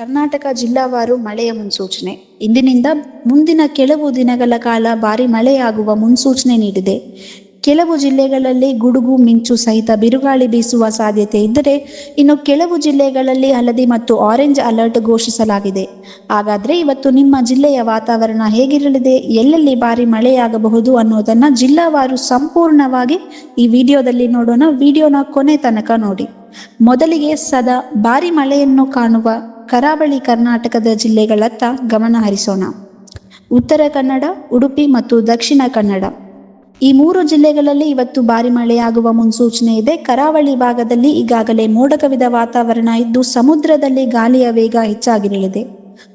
ಕರ್ನಾಟಕ ಜಿಲ್ಲಾವಾರು ಮಳೆಯ ಮುನ್ಸೂಚನೆ. ಇಂದಿನಿಂದ ಮುಂದಿನ ಕೆಲವು ದಿನಗಳ ಕಾಲ ಭಾರಿ ಮಳೆಯಾಗುವ ಮುನ್ಸೂಚನೆ ನೀಡಿದೆ. ಕೆಲವು ಜಿಲ್ಲೆಗಳಲ್ಲಿ ಗುಡುಗು ಮಿಂಚು ಸಹಿತ ಬಿರುಗಾಳಿ ಬೀಸುವ ಸಾಧ್ಯತೆ ಇದ್ದರೆ, ಇನ್ನು ಕೆಲವು ಜಿಲ್ಲೆಗಳಲ್ಲಿ ಹಳದಿ ಮತ್ತು ಆರೆಂಜ್ ಅಲರ್ಟ್ ಘೋಷಿಸಲಾಗಿದೆ. ಹಾಗಾದ್ರೆ ಇವತ್ತು ನಿಮ್ಮ ಜಿಲ್ಲೆಯ ವಾತಾವರಣ ಹೇಗಿರಲಿದೆ, ಎಲ್ಲೆಲ್ಲಿ ಭಾರಿ ಮಳೆಯಾಗಬಹುದು ಅನ್ನೋದನ್ನ ಜಿಲ್ಲಾವಾರು ಸಂಪೂರ್ಣವಾಗಿ ಈ ವಿಡಿಯೋದಲ್ಲಿ ನೋಡೋಣ. ವಿಡಿಯೋನ ಕೊನೆ ತನಕ ನೋಡಿ. ಮೊದಲಿಗೆ ಸದಾ ಭಾರಿ ಮಳೆಯನ್ನು ಕಾಣುವ ಕರಾವಳಿ ಕರ್ನಾಟಕದ ಜಿಲ್ಲೆಗಳತ್ತ ಗಮನ ಹರಿಸೋಣ. ಉತ್ತರ ಕನ್ನಡ, ಉಡುಪಿ ಮತ್ತು ದಕ್ಷಿಣ ಕನ್ನಡ ಈ ಮೂರು ಜಿಲ್ಲೆಗಳಲ್ಲಿ ಇವತ್ತು ಭಾರಿ ಮಳೆಯಾಗುವ ಮುನ್ಸೂಚನೆ ಇದೆ. ಕರಾವಳಿ ಭಾಗದಲ್ಲಿ ಈಗಾಗಲೇ ಮೋಡ ಕವಿದ ವಾತಾವರಣ ಇದ್ದು ಸಮುದ್ರದಲ್ಲಿ ಗಾಳಿಯ ವೇಗ ಹೆಚ್ಚಾಗಿರಲಿದೆ.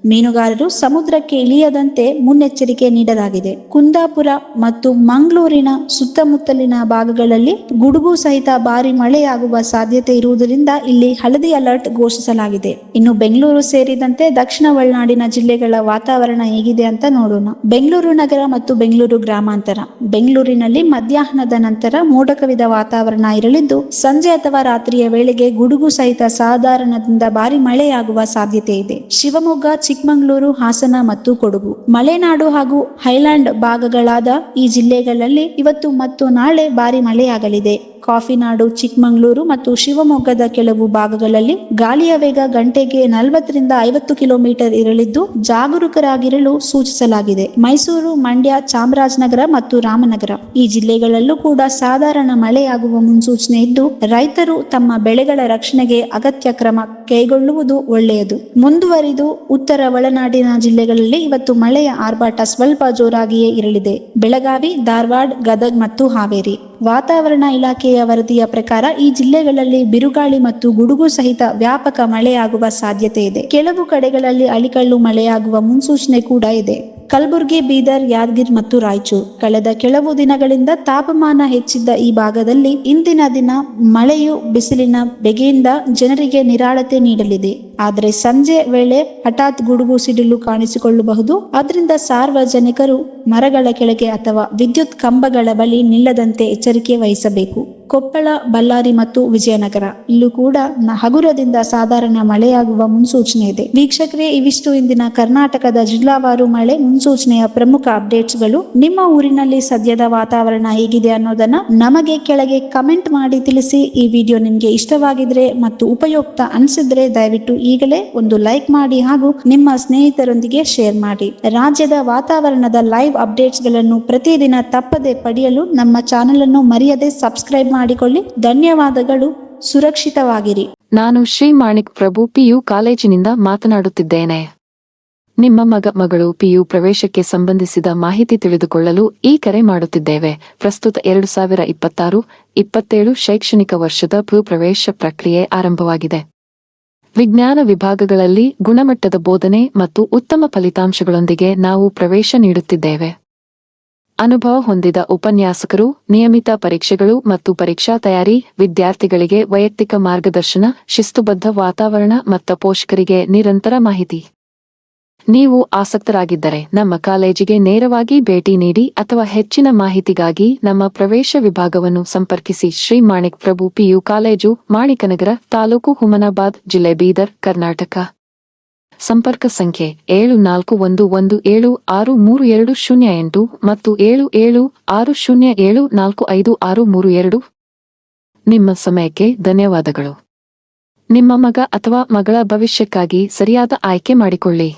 ಮೀನುಗಾರರು ಸಮುದ್ರಕ್ಕೆ ಇಳಿಯದಂತೆ ಮುನ್ನೆಚ್ಚರಿಕೆ ನೀಡಲಾಗಿದೆ. ಕುಂದಾಪುರ ಮತ್ತು ಮಂಗಳೂರಿನ ಸುತ್ತಮುತ್ತಲಿನ ಭಾಗಗಳಲ್ಲಿ ಗುಡುಗು ಸಹಿತ ಭಾರಿ ಮಳೆಯಾಗುವ ಸಾಧ್ಯತೆ ಇರುವುದರಿಂದ ಇಲ್ಲಿ ಹಳದಿ ಅಲರ್ಟ್ ಘೋಷಿಸಲಾಗಿದೆ. ಇನ್ನು ಬೆಂಗಳೂರು ಸೇರಿದಂತೆ ದಕ್ಷಿಣ ಒಳನಾಡಿನ ಜಿಲ್ಲೆಗಳ ವಾತಾವರಣ ಹೇಗಿದೆ ಅಂತ ನೋಡೋಣ. ಬೆಂಗಳೂರು ನಗರ ಮತ್ತು ಬೆಂಗಳೂರು ಗ್ರಾಮಾಂತರ. ಬೆಂಗಳೂರಿನಲ್ಲಿ ಮಧ್ಯಾಹ್ನದ ನಂತರ ಮೋಡ ಕವಿದ ವಾತಾವರಣ ಇರಲಿದ್ದು ಸಂಜೆ ಅಥವಾ ರಾತ್ರಿಯ ವೇಳೆಗೆ ಗುಡುಗು ಸಹಿತ ಸಾಧಾರಣದಿಂದ ಭಾರಿ ಮಳೆಯಾಗುವ ಸಾಧ್ಯತೆ ಇದೆ. ಶಿವಮೊಗ್ಗ, ಚಿಕ್ಕಮಗಳೂರು, ಹಾಸನ ಮತ್ತು ಕೊಡಗು, ಮಲೆನಾಡು ಹಾಗೂ ಹೈಲ್ಯಾಂಡ್ ಭಾಗಗಳಾದ ಈ ಜಿಲ್ಲೆಗಳಲ್ಲಿ ಇವತ್ತು ಮತ್ತು ನಾಳೆ ಭಾರಿ ಮಳೆಯಾಗಲಿದೆ. ಕಾಫಿನಾಡು, ಚಿಕ್ಕಮಗಳೂರು ಮತ್ತು ಶಿವಮೊಗ್ಗದ ಕೆಲವು ಭಾಗಗಳಲ್ಲಿ ಗಾಳಿಯ ವೇಗ ಗಂಟೆಗೆ 40ರಿಂದ 50 ಕಿಲೋಮೀಟರ್ ಇರಲಿದ್ದು ಜಾಗರೂಕರಾಗಿರಲು ಸೂಚಿಸಲಾಗಿದೆ. ಮೈಸೂರು, ಮಂಡ್ಯ, ಚಾಮರಾಜನಗರ ಮತ್ತು ರಾಮನಗರ ಈ ಜಿಲ್ಲೆಗಳಲ್ಲೂ ಕೂಡ ಸಾಧಾರಣ ಮಳೆಯಾಗುವ ಮುನ್ಸೂಚನೆ ಇದ್ದು ರೈತರು ತಮ್ಮ ಬೆಳೆಗಳ ರಕ್ಷಣೆಗೆ ಅಗತ್ಯ ಕ್ರಮ ಕೈಗೊಳ್ಳುವುದು ಒಳ್ಳೆಯದು. ಮುಂದುವರಿದು ಉತ್ತರ ಒಳನಾಡಿನ ಜಿಲ್ಲೆಗಳಲ್ಲಿ ಇವತ್ತು ಮಳೆಯ ಆರ್ಭಟ ಸ್ವಲ್ಪ ಜೋರಾಗಿಯೇ ಇರಲಿದೆ. ಬೆಳಗಾವಿ, ಧಾರವಾಡ, ಗದಗ ಮತ್ತು ಹಾವೇರಿ. ವಾತಾವರಣ ಇಲಾಖೆಯ ವರದಿಯ ಪ್ರಕಾರ ಈ ಜಿಲ್ಲೆಗಳಲ್ಲಿ ಬಿರುಗಾಳಿ ಮತ್ತು ಗುಡುಗು ಸಹಿತ ವ್ಯಾಪಕ ಮಳೆಯಾಗುವ ಸಾಧ್ಯತೆ ಇದೆ. ಕೆಲವು ಕಡೆಗಳಲ್ಲಿ ಅಳಿಕಲ್ಲು ಮಳೆಯಾಗುವ ಮುನ್ಸೂಚನೆ ಕೂಡ ಇದೆ. ಕಲಬುರಗಿ, ಬೀದರ್, ಯಾದಗಿರಿ ಮತ್ತು ರಾಯಚೂರು. ಕಳೆದ ಕೆಲವು ದಿನಗಳಿಂದ ತಾಪಮಾನ ಹೆಚ್ಚಿದ್ದ ಈ ಭಾಗದಲ್ಲಿ ಇಂದಿನ ದಿನ ಮಳೆಯು ಬಿಸಿಲಿನ ಬೆಗೆಯಿಂದ ಜನರಿಗೆ ನಿರಾಳತೆ ನೀಡಲಿದೆ. ಆದರೆ ಸಂಜೆ ವೇಳೆ ಹಠಾತ್ ಗುಡುಗು ಸಿಡಿಲು ಕಾಣಿಸಿಕೊಳ್ಳಬಹುದು. ಅದರಿಂದ ಸಾರ್ವಜನಿಕರು ಮರಗಳ ಕೆಳಗೆ ಅಥವಾ ವಿದ್ಯುತ್ ಕಂಬಗಳ ಬಳಿ ನಿಲ್ಲದಂತೆ ಎಚ್ಚರಿಕೆ ವಹಿಸಬೇಕು. ಕೊಪ್ಪಳ, ಬಳ್ಳಾರಿ ಮತ್ತು ವಿಜಯನಗರ ಇಲ್ಲೂ ಕೂಡ ಹಗುರದಿಂದ ಸಾಧಾರಣ ಮಳೆಯಾಗುವ ಮುನ್ಸೂಚನೆ ಇದೆ. ವೀಕ್ಷಕರೇ, ಇವಿಷ್ಟು ಇಂದಿನ ಕರ್ನಾಟಕದ ಜಿಲ್ಲಾವಾರು ಮಳೆ ಮುನ್ಸೂಚನೆಯ ಪ್ರಮುಖ ಅಪ್ಡೇಟ್ಸ್ಗಳು. ನಿಮ್ಮ ಊರಿನಲ್ಲಿ ಸದ್ಯದ ವಾತಾವರಣ ಹೇಗಿದೆ ಅನ್ನೋದನ್ನ ನಮಗೆ ಕೆಳಗೆ ಕಮೆಂಟ್ ಮಾಡಿ ತಿಳಿಸಿ. ಈ ವಿಡಿಯೋ ನಿಮ್ಗೆ ಇಷ್ಟವಾಗಿದ್ರೆ ಮತ್ತು ಉಪಯುಕ್ತ ಅನಿಸಿದ್ರೆ ದಯವಿಟ್ಟು ಈಗಲೇ ಒಂದು ಲೈಕ್ ಮಾಡಿ ಹಾಗೂ ನಿಮ್ಮ ಸ್ನೇಹಿತರೊಂದಿಗೆ ಶೇರ್ ಮಾಡಿ. ರಾಜ್ಯದ ವಾತಾವರಣದ ಲೈವ್ ಅಪ್ಡೇಟ್ಸ್ ಗಳನ್ನು ಪ್ರತಿದಿನ ತಪ್ಪದೆ ಪಡೆಯಲು ನಮ್ಮ ಚಾನೆಲ್ ಅನ್ನು ಮರೆಯದೆ ಸಬ್ಸ್ಕ್ರೈಬ್ ಮಾಡಿಕೊಳ್ಳಿ. ಧನ್ಯವಾದಗಳು. ಸುರಕ್ಷಿತವಾಗಿರಿ. ನಾನು ಶ್ರೀ ಮಾಣಿಕ್ ಪ್ರಭು ಪಿಯು ಕಾಲೇಜಿನಿಂದ ಮಾತನಾಡುತ್ತಿದ್ದೇನೆ. ನಿಮ್ಮ ಮಗಳು ಪಿಯು ಪ್ರವೇಶಕ್ಕೆ ಸಂಬಂಧಿಸಿದ ಮಾಹಿತಿ ತಿಳಿದುಕೊಳ್ಳಲು ಈ ಕರೆ ಮಾಡುತ್ತಿದ್ದೇವೆ. ಪ್ರಸ್ತುತ 2026-27 ಶೈಕ್ಷಣಿಕ ವರ್ಷದ ಪಿಯು ಪ್ರವೇಶ ಪ್ರಕ್ರಿಯೆ ಆರಂಭವಾಗಿದೆ. ವಿಜ್ಞಾನ ವಿಭಾಗಗಳಲ್ಲಿ ಗುಣಮಟ್ಟದ ಬೋಧನೆ ಮತ್ತು ಉತ್ತಮ ಫಲಿತಾಂಶಗಳೊಂದಿಗೆ ನಾವು ಪ್ರವೇಶ ನೀಡುತ್ತಿದ್ದೇವೆ. ಅನುಭವ ಹೊಂದಿದ ಉಪನ್ಯಾಸಕರು, ನಿಯಮಿತ ಪರೀಕ್ಷೆಗಳು ಮತ್ತು ಪರೀಕ್ಷಾ ತಯಾರಿ, ವಿದ್ಯಾರ್ಥಿಗಳಿಗೆ ವೈಯಕ್ತಿಕ ಮಾರ್ಗದರ್ಶನ, ಶಿಸ್ತುಬದ್ಧ ವಾತಾವರಣ ಮತ್ತು ಪೋಷಕರಿಗೆ ನಿರಂತರ ಮಾಹಿತಿ. ನೀವು ಆಸಕ್ತರಾಗಿದ್ದರೆ ನಮ್ಮ ಕಾಲೇಜಿಗೆ ನೇರವಾಗಿ ಭೇಟಿ ನೀಡಿ ಅಥವಾ ಹೆಚ್ಚಿನ ಮಾಹಿತಿಗಾಗಿ ನಮ್ಮ ಪ್ರವೇಶ ವಿಭಾಗವನ್ನು ಸಂಪರ್ಕಿಸಿ. ಶ್ರೀ ಮಾಣಿಕ್ ಪ್ರಭು ಪಿಯು ಕಾಲೇಜು, ಮಾಣಿಕನಗರ, ತಾಲೂಕು ಹುಮನಾಬಾದ್, ಜಿಲ್ಲೆ ಬೀದರ್, ಕರ್ನಾಟಕ. ಸಂಪರ್ಕ ಸಂಖ್ಯೆ 7411763208 ಮತ್ತು 7760745632. ನಿಮ್ಮ ಸಮಯಕ್ಕೆ ಧನ್ಯವಾದಗಳು. ನಿಮ್ಮ ಮಗ ಅಥವಾ ಮಗಳ ಭವಿಷ್ಯಕ್ಕಾಗಿ ಸರಿಯಾದ ಆಯ್ಕೆ ಮಾಡಿಕೊಳ್ಳಿ.